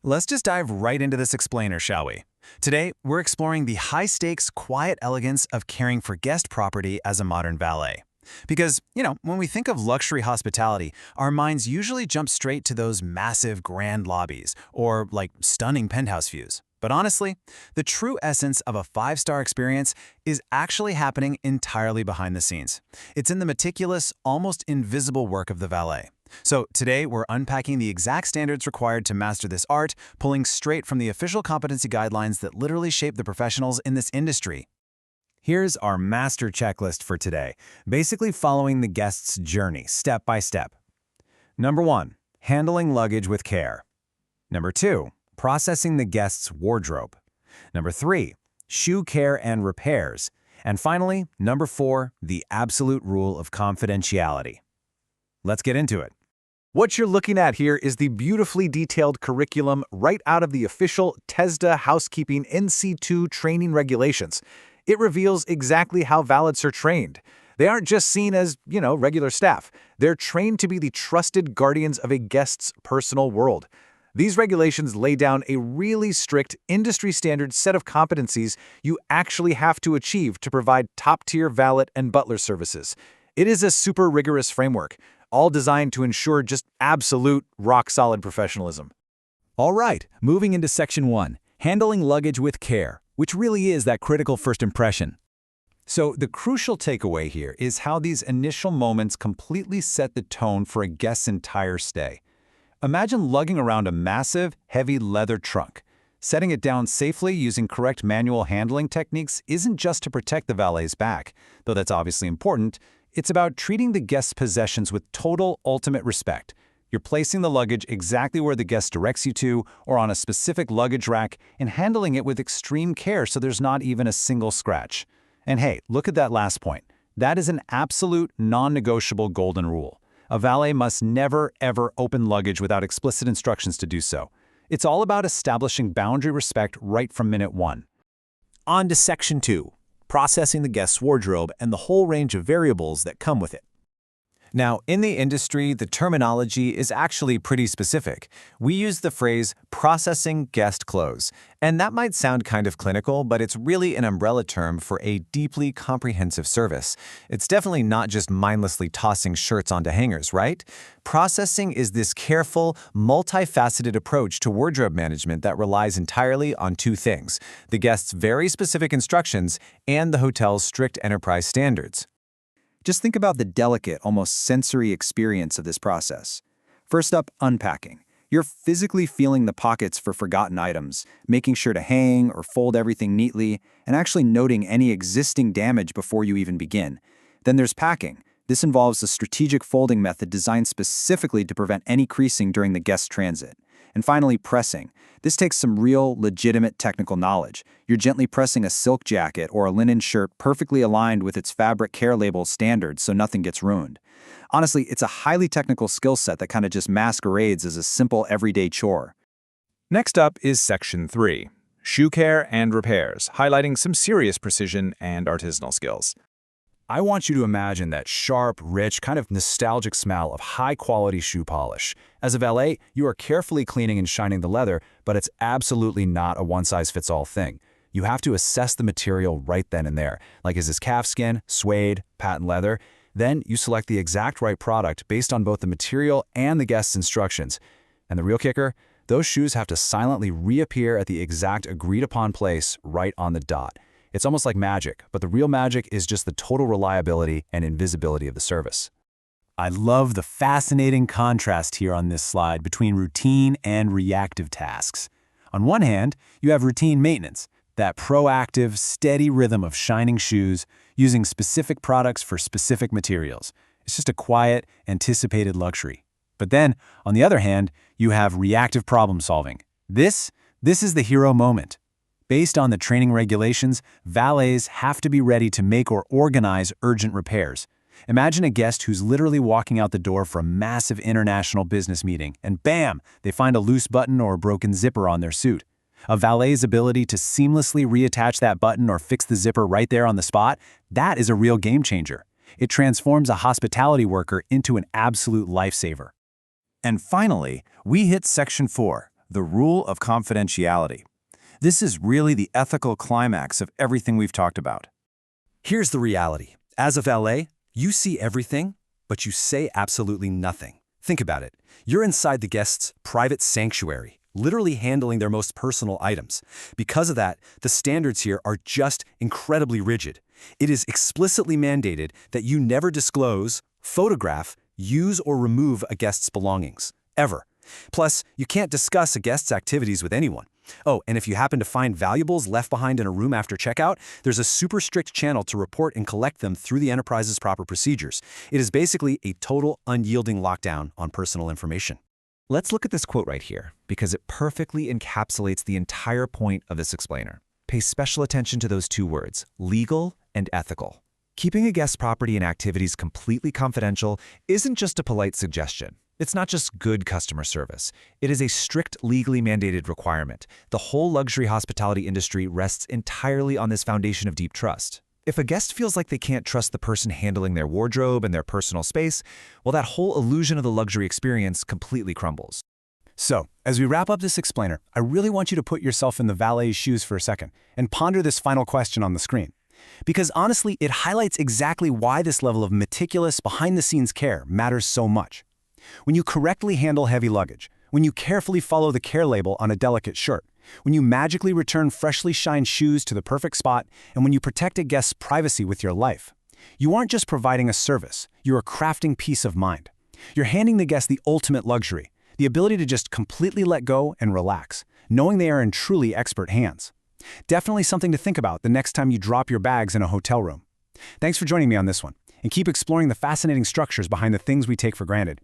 Let's just dive right into this explainer, shall we? Today, we're exploring the high-stakes, quiet elegance of caring for guest property as a modern valet. Because, when we think of luxury hospitality, our minds usually jump straight to those massive grand lobbies or, stunning penthouse views. But honestly, the true essence of a five-star experience is actually happening entirely behind the scenes. It's in the meticulous, almost invisible work of the valet. So today, we're unpacking the exact standards required to master this art, pulling straight from the official competency guidelines that literally shape the professionals in this industry. Here's our master checklist for today, basically following the guest's journey, step by step. Number 1, handling luggage with care. Number 2, processing the guest's wardrobe. Number 3, shoe care and repairs. And finally, number 4, the absolute rule of confidentiality. Let's get into it. What you're looking at here is the beautifully detailed curriculum right out of the official TESDA Housekeeping NC2 training regulations. It reveals exactly how valets are trained. They aren't just seen as, regular staff. They're trained to be the trusted guardians of a guest's personal world. These regulations lay down a really strict, industry-standard set of competencies you actually have to achieve to provide top-tier valet and butler services. It is a super rigorous framework, all designed to ensure just absolute, rock-solid professionalism. All right, moving into Section 1, handling luggage with care, which really is that critical first impression. So the crucial takeaway here is how these initial moments completely set the tone for a guest's entire stay. Imagine lugging around a massive, heavy leather trunk. Setting it down safely using correct manual handling techniques isn't just to protect the valet's back, though that's obviously important. It's about treating the guest's possessions with total, ultimate respect. You're placing the luggage exactly where the guest directs you to, or on a specific luggage rack, and handling it with extreme care so there's not even a single scratch. And hey, look at that last point. That is an absolute, non-negotiable golden rule. A valet must never, ever open luggage without explicit instructions to do so. It's all about establishing boundary respect right from minute 1. On to Section 2, processing the guest's wardrobe and the whole range of variables that come with it. Now, in the industry, the terminology is actually pretty specific. We use the phrase processing guest clothes, and that might sound kind of clinical, but it's really an umbrella term for a deeply comprehensive service. It's definitely not just mindlessly tossing shirts onto hangers, right? Processing is this careful, multifaceted approach to wardrobe management that relies entirely on two things: the guest's very specific instructions and the hotel's strict enterprise standards. Just think about the delicate, almost sensory experience of this process. First up, unpacking. You're physically feeling the pockets for forgotten items, making sure to hang or fold everything neatly, and actually noting any existing damage before you even begin. Then there's packing. This involves a strategic folding method designed specifically to prevent any creasing during the guest's transit. And finally, pressing. This takes some real, legitimate technical knowledge. You're gently pressing a silk jacket or a linen shirt perfectly aligned with its fabric care label standards so nothing gets ruined. Honestly, it's a highly technical skill set that kind of just masquerades as a simple everyday chore. Next up is Section 3, shoe care and repairs, highlighting some serious precision and artisanal skills. I want you to imagine that sharp, rich, kind of nostalgic smell of high-quality shoe polish. As a valet, you are carefully cleaning and shining the leather, but it's absolutely not a one-size-fits-all thing. You have to assess the material right then and there, like is this calfskin, suede, patent leather? Then you select the exact right product based on both the material and the guest's instructions. And the real kicker? Those shoes have to silently reappear at the exact agreed-upon place right on the dot. It's almost like magic, but the real magic is just the total reliability and invisibility of the service. I love the fascinating contrast here on this slide between routine and reactive tasks. On one hand, you have routine maintenance, that proactive, steady rhythm of shining shoes, using specific products for specific materials. It's just a quiet, anticipated luxury. But then, on the other hand, you have reactive problem solving. This is the hero moment. Based on the training regulations, valets have to be ready to make or organize urgent repairs. Imagine a guest who's literally walking out the door for a massive international business meeting, and bam, they find a loose button or a broken zipper on their suit. A valet's ability to seamlessly reattach that button or fix the zipper right there on the spot, that is a real game changer. It transforms a hospitality worker into an absolute lifesaver. And finally, we hit Section 4, the rule of confidentiality. This is really the ethical climax of everything we've talked about. Here's the reality. As a valet, you see everything, but you say absolutely nothing. Think about it. You're inside the guest's private sanctuary, literally handling their most personal items. Because of that, the standards here are just incredibly rigid. It is explicitly mandated that you never disclose, photograph, use, or remove a guest's belongings, ever. Plus, you can't discuss a guest's activities with anyone. Oh, and if you happen to find valuables left behind in a room after checkout, there's a super strict channel to report and collect them through the enterprise's proper procedures. It is basically a total, unyielding lockdown on personal information. Let's look at this quote right here, because it perfectly encapsulates the entire point of this explainer. Pay special attention to those two words, legal and ethical. Keeping a guest's property and activities completely confidential isn't just a polite suggestion. It's not just good customer service. It is a strict, legally mandated requirement. The whole luxury hospitality industry rests entirely on this foundation of deep trust. If a guest feels like they can't trust the person handling their wardrobe and their personal space, well, that whole illusion of the luxury experience completely crumbles. So, as we wrap up this explainer, I really want you to put yourself in the valet's shoes for a second and ponder this final question on the screen. Because honestly, it highlights exactly why this level of meticulous, behind-the-scenes care matters so much. When you correctly handle heavy luggage, when you carefully follow the care label on a delicate shirt, when you magically return freshly shined shoes to the perfect spot, and when you protect a guest's privacy with your life, you aren't just providing a service, you're crafting peace of mind. You're handing the guest the ultimate luxury, the ability to just completely let go and relax, knowing they are in truly expert hands. Definitely something to think about the next time you drop your bags in a hotel room. Thanks for joining me on this one, and keep exploring the fascinating structures behind the things we take for granted.